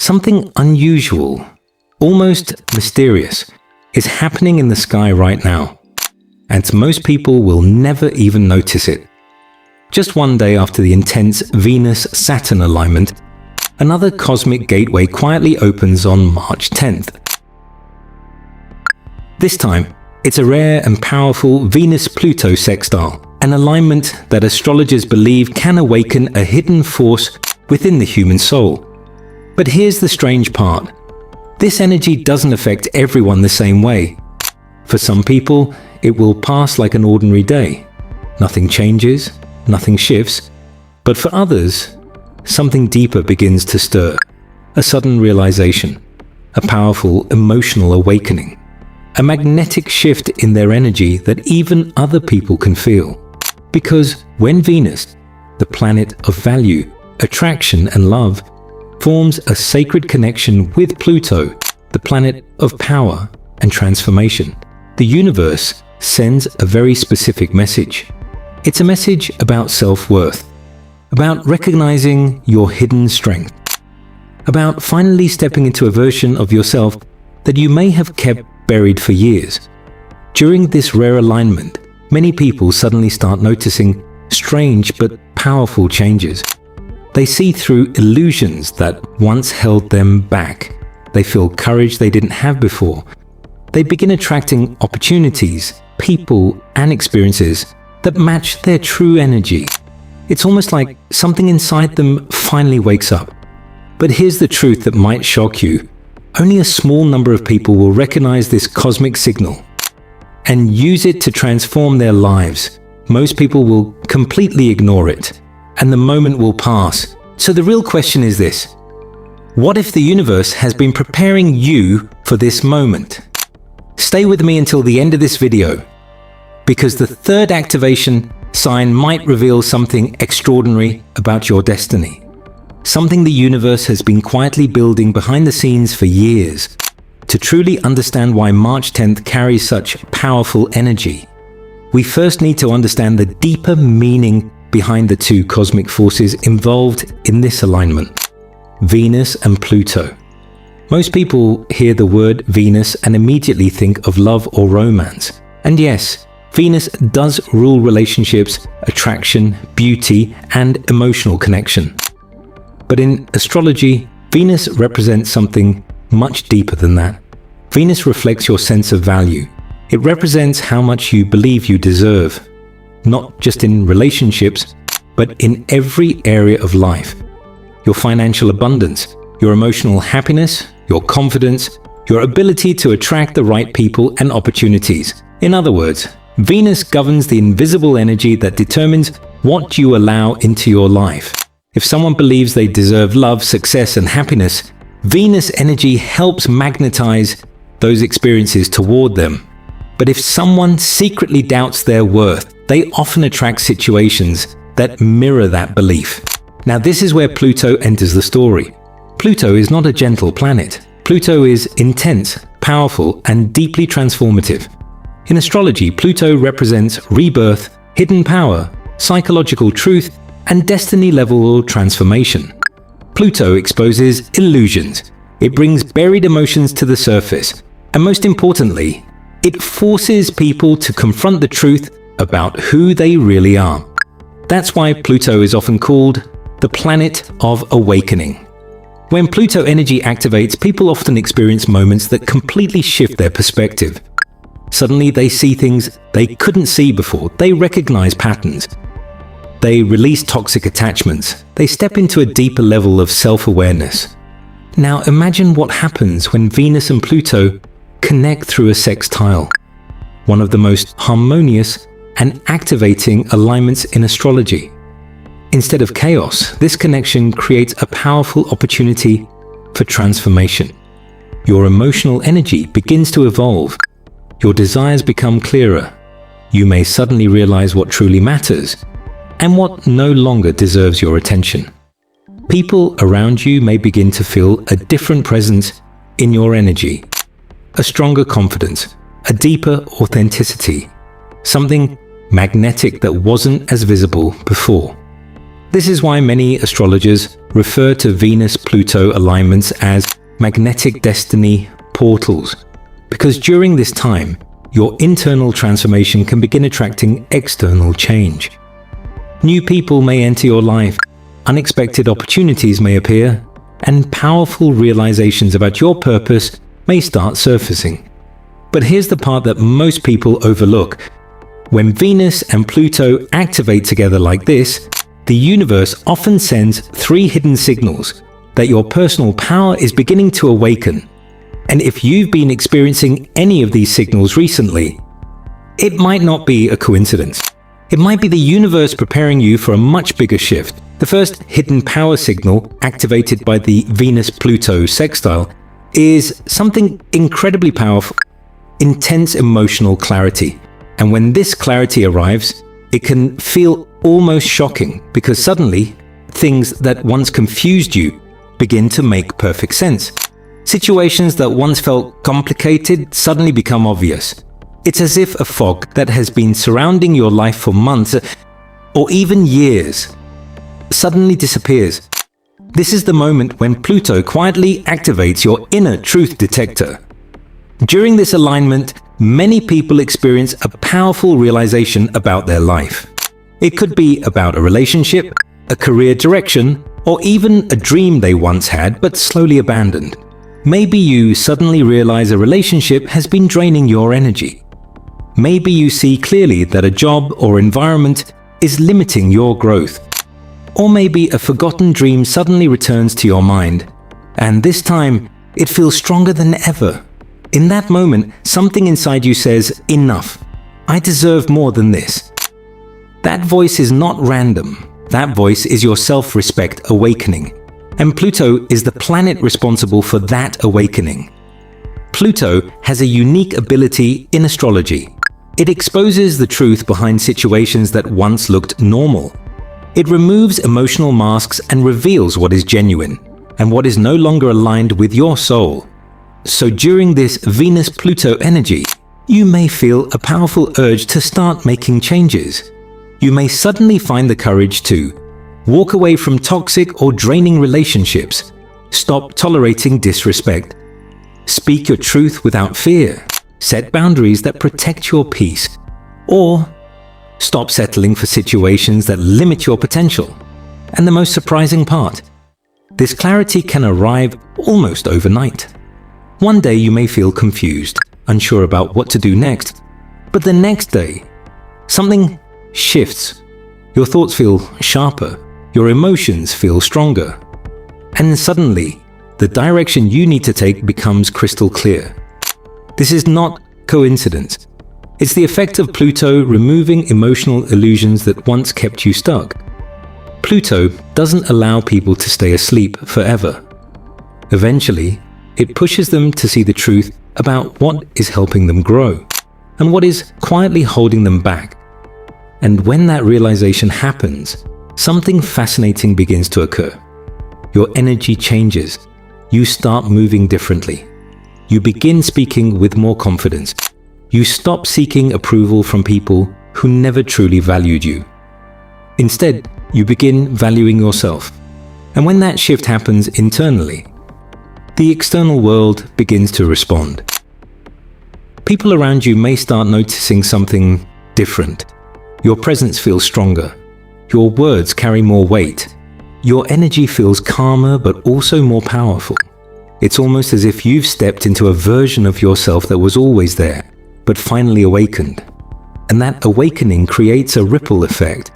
Something unusual, almost mysterious, is happening in the sky right now, and most people will never even notice it. Just one day after the intense Venus-Saturn alignment, another cosmic gateway quietly opens on March 10th. This time, it's a rare and powerful Venus-Pluto sextile, an alignment that astrologers believe can awaken a hidden force within the human soul. But here's the strange part. This energy doesn't affect everyone the same way. For some people, it will pass like an ordinary day. Nothing changes, nothing shifts. But for others, something deeper begins to stir. A sudden realization, a powerful emotional awakening, a magnetic shift in their energy that even other people can feel. Because when Venus, the planet of value, attraction and love, forms a sacred connection with Pluto, the planet of power and transformation, the universe sends a very specific message. It's a message about self-worth, about recognizing your hidden strength, about finally stepping into a version of yourself that you may have kept buried for years. During this rare alignment, many people suddenly start noticing strange but powerful changes. They see through illusions that once held them back. They feel courage they didn't have before. They begin attracting opportunities, people, and experiences that match their true energy. It's almost like something inside them finally wakes up. But here's the truth that might shock you. Only a small number of people will recognize this cosmic signal and use it to transform their lives. Most people will completely ignore it, and the moment will pass. So the real question is this: what if the universe has been preparing you for this moment? Stay with me until the end of this video, because the third activation sign might reveal something extraordinary about your destiny. Something the universe has been quietly building behind the scenes for years. To truly understand why March 10th carries such powerful energy, we first need to understand the deeper meaning behind the two cosmic forces involved in this alignment: Venus and Pluto. Most people hear the word Venus and immediately think of love or romance. And yes, Venus does rule relationships, attraction, beauty, and emotional connection. But in astrology, Venus represents something much deeper than that. Venus reflects your sense of value. It represents how much you believe you deserve, not just in relationships, but in every area of life. Your financial abundance, your emotional happiness, your confidence, your ability to attract the right people and opportunities. In other words, Venus governs the invisible energy that determines what you allow into your life. If someone believes they deserve love, success, and happiness, Venus energy helps magnetize those experiences toward them. But if someone secretly doubts their worth, they often attract situations that mirror that belief. Now, this is where Pluto enters the story. Pluto is not a gentle planet. Pluto is intense, powerful, and deeply transformative. In astrology, Pluto represents rebirth, hidden power, psychological truth, and destiny-level transformation. Pluto exposes illusions. It brings buried emotions to the surface. And most importantly, it forces people to confront the truth about who they really are. That's why Pluto is often called the planet of awakening. When Pluto energy activates, people often experience moments that completely shift their perspective. Suddenly they see things they couldn't see before. They recognize patterns. They release toxic attachments. They step into a deeper level of self-awareness. Now imagine what happens when Venus and Pluto connect through a sextile, one of the most harmonious and activating alignments in astrology. Instead of chaos, this connection creates a powerful opportunity for transformation. Your emotional energy begins to evolve. Your desires become clearer. You may suddenly realize what truly matters and what no longer deserves your attention. People around you may begin to feel a different presence in your energy, a stronger confidence, a deeper authenticity, something magnetic that wasn't as visible before. This is why many astrologers refer to Venus-Pluto alignments as magnetic destiny portals, because during this time, your internal transformation can begin attracting external change. New people may enter your life, unexpected opportunities may appear, and powerful realizations about your purpose may start surfacing. But here's the part that most people overlook. When Venus and Pluto activate together like this, the universe often sends 3 hidden signals that your personal power is beginning to awaken. And if you've been experiencing any of these signals recently, it might not be a coincidence. It might be the universe preparing you for a much bigger shift. The first hidden power signal, activated by the Venus-Pluto sextile, is something incredibly powerful: intense emotional clarity. And when this clarity arrives, it can feel almost shocking, because suddenly, things that once confused you begin to make perfect sense. Situations that once felt complicated suddenly become obvious. It's as if a fog that has been surrounding your life for months, or even years, suddenly disappears. This is the moment when Pluto quietly activates your inner truth detector. During this alignment, many people experience a powerful realization about their life. It could be about a relationship, a career direction, or even a dream they once had but slowly abandoned. Maybe you suddenly realize a relationship has been draining your energy. Maybe you see clearly that a job or environment is limiting your growth. Or maybe a forgotten dream suddenly returns to your mind, and this time it feels stronger than ever. In that moment, something inside you says, "Enough. I deserve more than this." That voice is not random. That voice is your self-respect awakening. And Pluto is the planet responsible for that awakening. Pluto has a unique ability in astrology. It exposes the truth behind situations that once looked normal. It removes emotional masks and reveals what is genuine and what is no longer aligned with your soul. So during this Venus-Pluto energy, you may feel a powerful urge to start making changes. You may suddenly find the courage to walk away from toxic or draining relationships, stop tolerating disrespect, speak your truth without fear, set boundaries that protect your peace, or stop settling for situations that limit your potential. And the most surprising part, this clarity can arrive almost overnight. One day you may feel confused, unsure about what to do next, but the next day, something shifts. Your thoughts feel sharper, your emotions feel stronger, and suddenly, the direction you need to take becomes crystal clear. This is not coincidence. It's the effect of Pluto removing emotional illusions that once kept you stuck. Pluto doesn't allow people to stay asleep forever. Eventually, it pushes them to see the truth about what is helping them grow and what is quietly holding them back. And when that realization happens, something fascinating begins to occur. Your energy changes. You start moving differently. You begin speaking with more confidence. You stop seeking approval from people who never truly valued you. Instead, you begin valuing yourself. And when that shift happens internally, the external world begins to respond. People around you may start noticing something different. Your presence feels stronger. Your words carry more weight. Your energy feels calmer but also more powerful. It's almost as if you've stepped into a version of yourself that was always there, but finally awakened. And that awakening creates a ripple effect.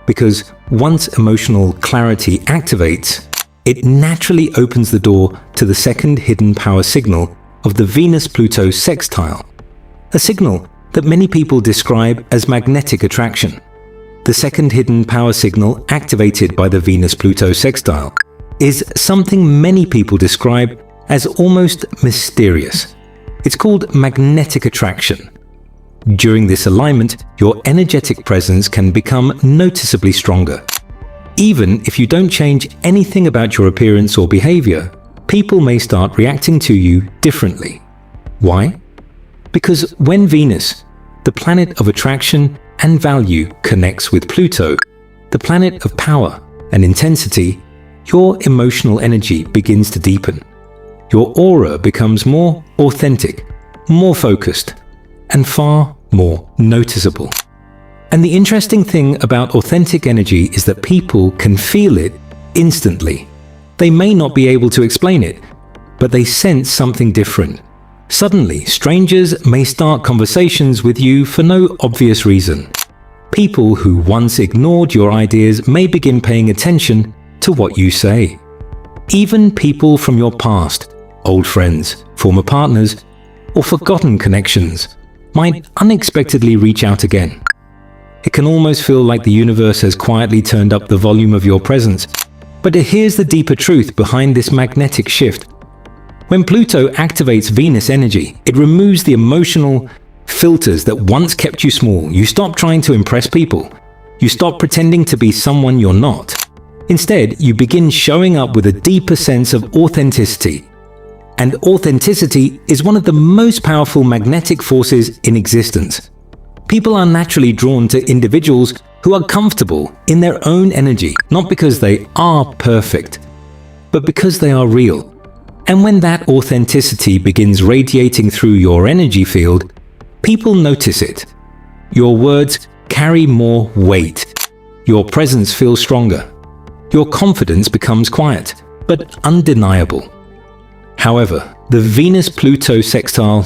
Because once emotional clarity activates, it naturally opens the door to the second hidden power signal of the Venus-Pluto sextile, a signal that many people describe as magnetic attraction. The second hidden power signal activated by the Venus-Pluto sextile is something many people describe as almost mysterious. It's called magnetic attraction. During this alignment, your energetic presence can become noticeably stronger. Even if you don't change anything about your appearance or behavior, people may start reacting to you differently. Why? Because when Venus, the planet of attraction and value, connects with Pluto, the planet of power, and intensity, your emotional energy begins to deepen. Your aura becomes more authentic, more focused, and far more noticeable. And the interesting thing about authentic energy is that people can feel it instantly. They may not be able to explain it, but they sense something different. Suddenly, strangers may start conversations with you for no obvious reason. People who once ignored your ideas may begin paying attention to what you say. Even people from your past, old friends, former partners, or forgotten connections might unexpectedly reach out again. It can almost feel like the universe has quietly turned up the volume of your presence. But here's the deeper truth behind this magnetic shift. When Pluto activates Venus energy, it removes the emotional filters that once kept you small. You stop trying to impress people. You stop pretending to be someone you're not. Instead, you begin showing up with a deeper sense of authenticity. And authenticity is one of the most powerful magnetic forces in existence. People are naturally drawn to individuals who are comfortable in their own energy, not because they are perfect, but because they are real. And when that authenticity begins radiating through your energy field, people notice it. Your words carry more weight. Your presence feels stronger. Your confidence becomes quiet, but undeniable. However, the Venus-Pluto sextile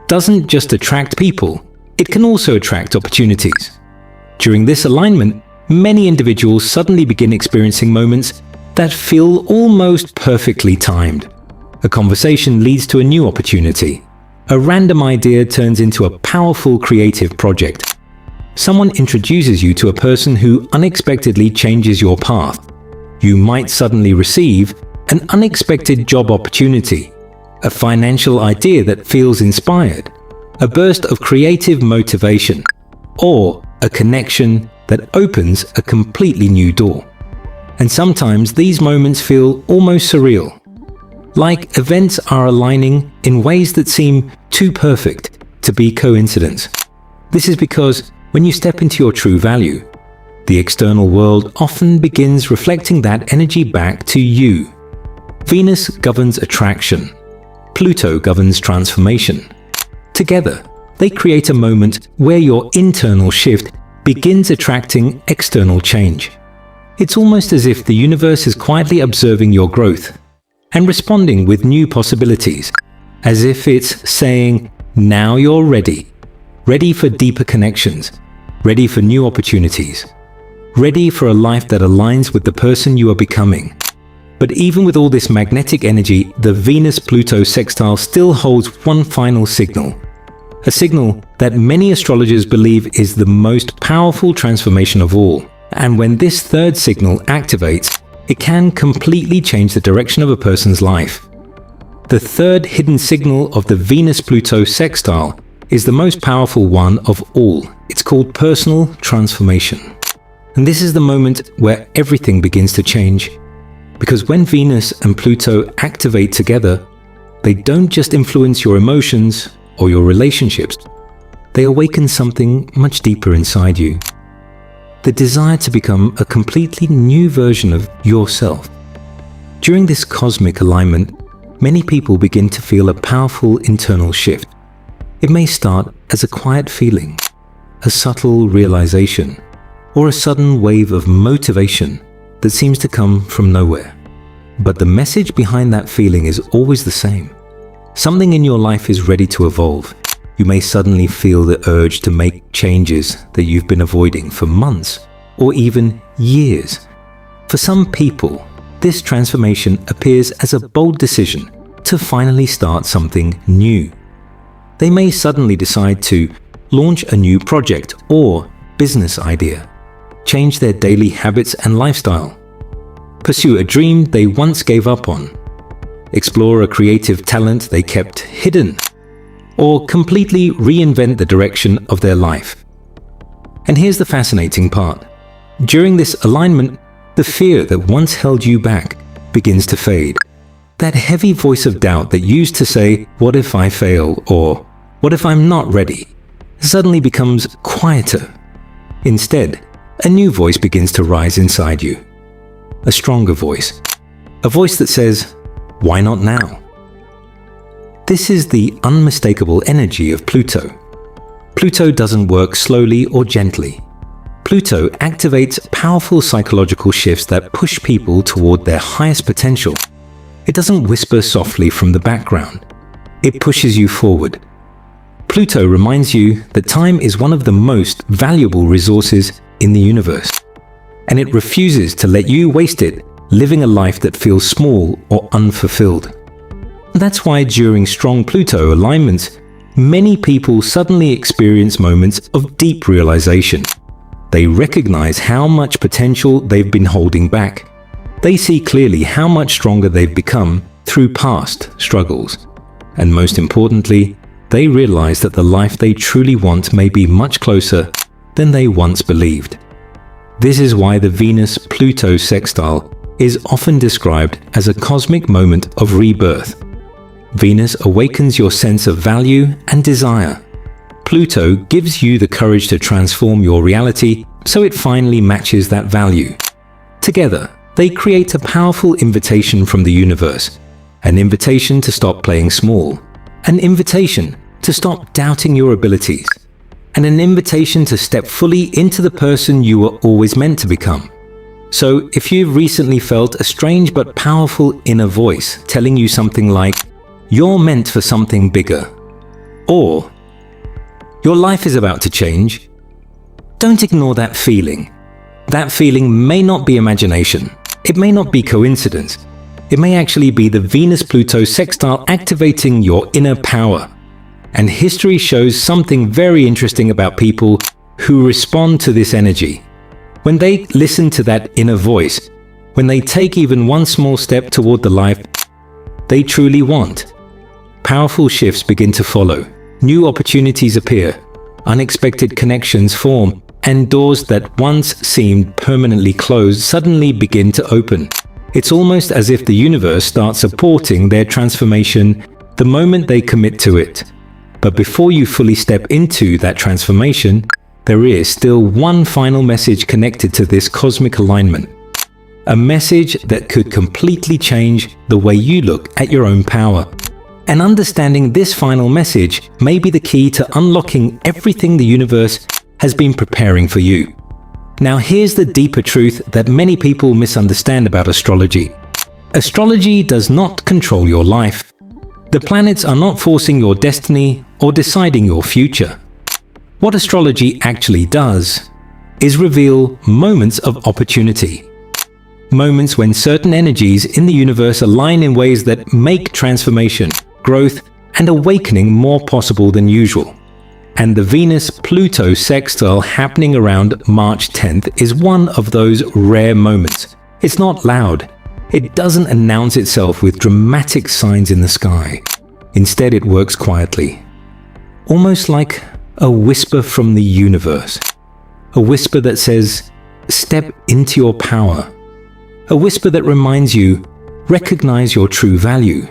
doesn't just attract people, it can also attract opportunities. During this alignment, many individuals suddenly begin experiencing moments that feel almost perfectly timed. A conversation leads to a new opportunity. A random idea turns into a powerful creative project. Someone introduces you to a person who unexpectedly changes your path. You might suddenly receive an unexpected job opportunity, a financial idea that feels inspired, a burst of creative motivation, or a connection that opens a completely new door. And sometimes these moments feel almost surreal, like events are aligning in ways that seem too perfect to be coincidence. This is because when you step into your true value, the external world often begins reflecting that energy back to you. Venus governs attraction. Pluto governs transformation. Together, they create a moment where your internal shift begins attracting external change. It's almost as if the universe is quietly observing your growth and responding with new possibilities, as if it's saying, now you're ready. Ready for deeper connections, ready for new opportunities, ready for a life that aligns with the person you are becoming. But even with all this magnetic energy, the Venus-Pluto sextile still holds one final signal. A signal that many astrologers believe is the most powerful transformation of all. And when this third signal activates, it can completely change the direction of a person's life. The third hidden signal of the Venus-Pluto sextile is the most powerful one of all. It's called personal transformation. And this is the moment where everything begins to change. Because when Venus and Pluto activate together, they don't just influence your emotions or your relationships. They awaken something much deeper inside you. The desire to become a completely new version of yourself. During this cosmic alignment, many people begin to feel a powerful internal shift. It may start as a quiet feeling, a subtle realization, or a sudden wave of motivation that seems to come from nowhere. But the message behind that feeling is always the same. Something in your life is ready to evolve. You may suddenly feel the urge to make changes that you've been avoiding for months or even years. For some people, this transformation appears as a bold decision to finally start something new. They may suddenly decide to launch a new project or business idea, change their daily habits and lifestyle, pursue a dream they once gave up on, explore a creative talent they kept hidden, or completely reinvent the direction of their life. And here's the fascinating part. During this alignment, the fear that once held you back begins to fade. That heavy voice of doubt that used to say, "What if I fail?" or "What if I'm not ready?" suddenly becomes quieter. Instead, a new voice begins to rise inside you. a stronger voice. A voice that says, "Why not now?" This is the unmistakable energy of Pluto. Pluto doesn't work slowly or gently. Pluto activates powerful psychological shifts that push people toward their highest potential. It doesn't whisper softly from the background. It pushes you forward. Pluto reminds you that time is one of the most valuable resources in the universe, and it refuses to let you waste it living a life that feels small or unfulfilled. That's why during strong Pluto alignments, many people suddenly experience moments of deep realization. They recognize how much potential they've been holding back. They see clearly how much stronger they've become through past struggles. And most importantly, they realize that the life they truly want may be much closer than they once believed. This is why the Venus-Pluto sextile is often described as a cosmic moment of rebirth. Venus awakens your sense of value and desire. Pluto gives you the courage to transform your reality so it finally matches that value. Together, they create a powerful invitation from the universe, an invitation to stop playing small, an invitation to stop doubting your abilities, and an invitation to step fully into the person you were always meant to become. So, if you've recently felt a strange but powerful inner voice telling you something like, "You're meant for something bigger," or "Your life is about to change," don't ignore that feeling. That feeling may not be imagination. It may not be coincidence. It may actually be the Venus-Pluto sextile activating your inner power. And history shows something very interesting about people who respond to this energy. When they listen to that inner voice, when they take even one small step toward the life they truly want, powerful shifts begin to follow. New opportunities appear, unexpected connections form, and doors that once seemed permanently closed suddenly begin to open. It's almost as if the universe starts supporting their transformation the moment they commit to it. But before you fully step into that transformation, there is still one final message connected to this cosmic alignment. A message that could completely change the way you look at your own power. And understanding this final message may be the key to unlocking everything the universe has been preparing for you. Now here's the deeper truth that many people misunderstand about astrology. Astrology does not control your life. The planets are not forcing your destiny or deciding your future. What astrology actually does is reveal moments of opportunity. Moments when certain energies in the universe align in ways that make transformation, growth, and awakening more possible than usual. And the Venus-Pluto sextile happening around March 10th is one of those rare moments. It's not loud. It doesn't announce itself with dramatic signs in the sky. Instead, it works quietly. Almost like a whisper from the universe. A whisper that says, "Step into your power." A whisper that reminds you, recognize your true value.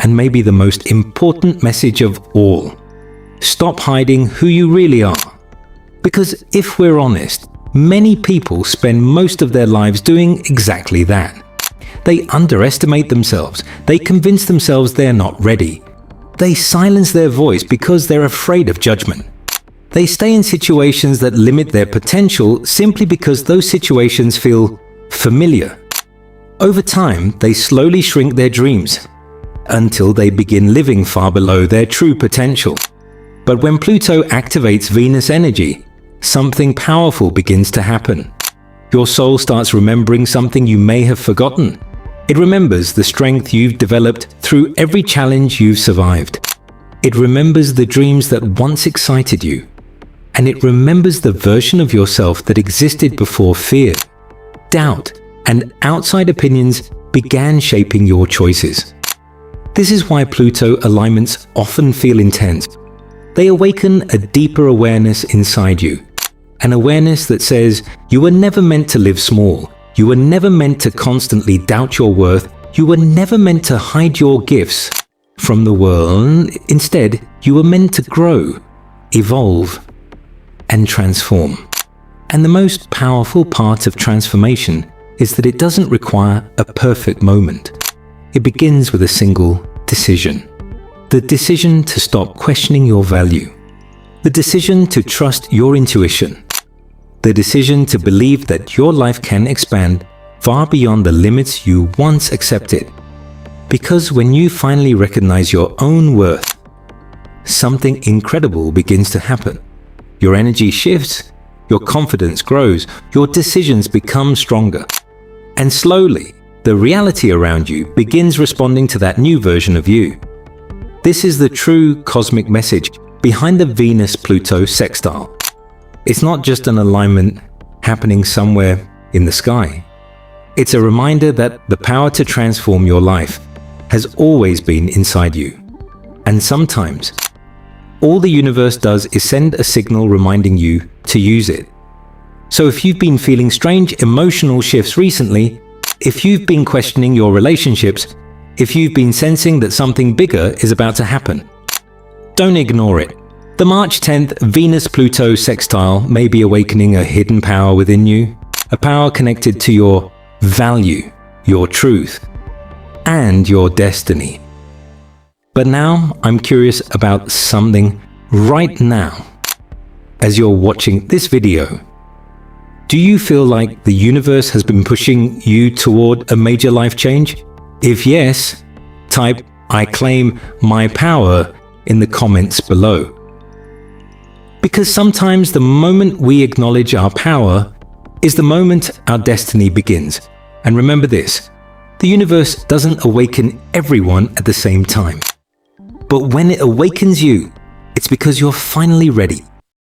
And maybe the most important message of all, stop hiding who you really are. Because if we're honest, many people spend most of their lives doing exactly that. They underestimate themselves. They convince themselves they're not ready. They silence their voice because they're afraid of judgment. They stay in situations that limit their potential simply because those situations feel familiar. Over time, they slowly shrink their dreams until they begin living far below their true potential. But when Pluto activates Venus energy, something powerful begins to happen. Your soul starts remembering something you may have forgotten. It remembers the strength you've developed through every challenge you've survived. It remembers the dreams that once excited you. And it remembers the version of yourself that existed before fear, doubt, and outside opinions began shaping your choices. This is why Pluto alignments often feel intense. They awaken a deeper awareness inside you. An awareness that says you were never meant to live small. You were never meant to constantly doubt your worth. You were never meant to hide your gifts from the world. Instead, you were meant to grow, evolve, and transform. And the most powerful part of transformation is that it doesn't require a perfect moment. It begins with a single decision. The decision to stop questioning your value. The decision to trust your intuition. The decision to believe that your life can expand far beyond the limits you once accepted. Because when you finally recognize your own worth, something incredible begins to happen. Your energy shifts, your confidence grows, your decisions become stronger. And slowly, the reality around you begins responding to that new version of you. This is the true cosmic message behind the Venus-Pluto sextile. It's not just an alignment happening somewhere in the sky. It's a reminder that the power to transform your life has always been inside you. And sometimes, all the universe does is send a signal reminding you to use it. So if you've been feeling strange emotional shifts recently, if you've been questioning your relationships, if you've been sensing that something bigger is about to happen, don't ignore it. The March 10th Venus-Pluto sextile may be awakening a hidden power within you, a power connected to your value, your truth, and your destiny. But now I'm curious about something right now. As you're watching this video, do you feel like the universe has been pushing you toward a major life change? If yes, type "I claim my power" in the comments below. Because sometimes the moment we acknowledge our power is the moment our destiny begins. And remember this, the universe doesn't awaken everyone at the same time. But when it awakens you, it's because you're finally ready.